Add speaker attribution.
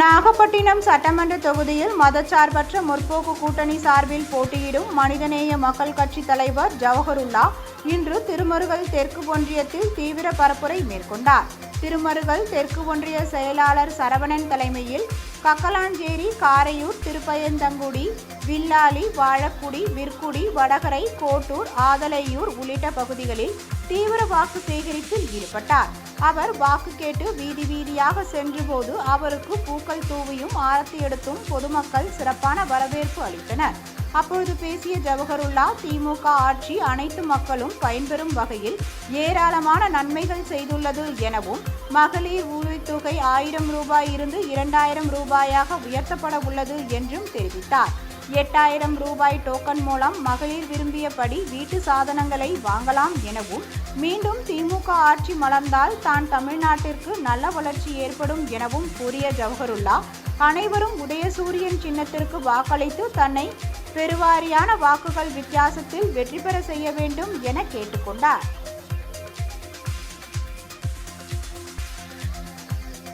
Speaker 1: நாகப்பட்டினம் சட்டமன்ற தொகுதியில் மதச்சார்பற்ற முற்போக்கு கூட்டணி சார்பில் போட்டியிடும் மனிதநேய மக்கள் கட்சி தலைவர் ஜவஹருல்லா இன்று திருமருகல் தெற்கு ஒன்றியத்தில் தீவிர பரப்புரை மேற்கொண்டார். திருமருகல் தெற்கு ஒன்றிய செயலாளர் சரவணன் தலைமையில் கக்கலாஞ்சேரி, காரையூர், திருப்பயந்தங்குடி, வில்லாலி, வாழக்குடி, விற்குடி, வடகரை, கோட்டூர், ஆதலையூர் உள்ளிட்ட பகுதிகளில் தீவிர வாக்கு சேகரிப்பில் ஈடுபட்டார். அவர் வாக்கு கேட்டு வீதி வீதியாக சென்றபோது அவருக்கு பூக்கள் தூவியும் ஆரத்தி எடுத்தும் பொதுமக்கள் சிறப்பான வரவேற்பு அளித்தனர். அப்பொழுது பேசிய ஜவஹருல்லா, திமுக ஆட்சி அனைத்து மக்களும் பயன்பெறும் வகையில் ஏராளமான நன்மைகள் செய்துள்ளது எனவும், மகளிர் உதவித்தொகை 1000 ரூபாய் இருந்து 2000 ரூபாயாக உயர்த்தப்பட உள்ளது என்றும் தெரிவித்தார். 8000 ரூபாய் டோக்கன் மூலம் மகளிர் விரும்பியபடி வீட்டு சாதனங்களை வாங்கலாம் எனவும், மீண்டும் திமுக ஆட்சி மலர்ந்தால் தான் தமிழ்நாட்டிற்கு நல்ல வளர்ச்சி ஏற்படும் எனவும் கூறிய ஜவஹருல்லா, அனைவரும் உதயசூரியன் சின்னத்திற்கு வாக்களித்து தன்னை பெருவாரியான வாக்குகள் வித்தியாசத்தில் வெற்றி பெற செய்ய வேண்டும் என கேட்டுக்கொண்டார்.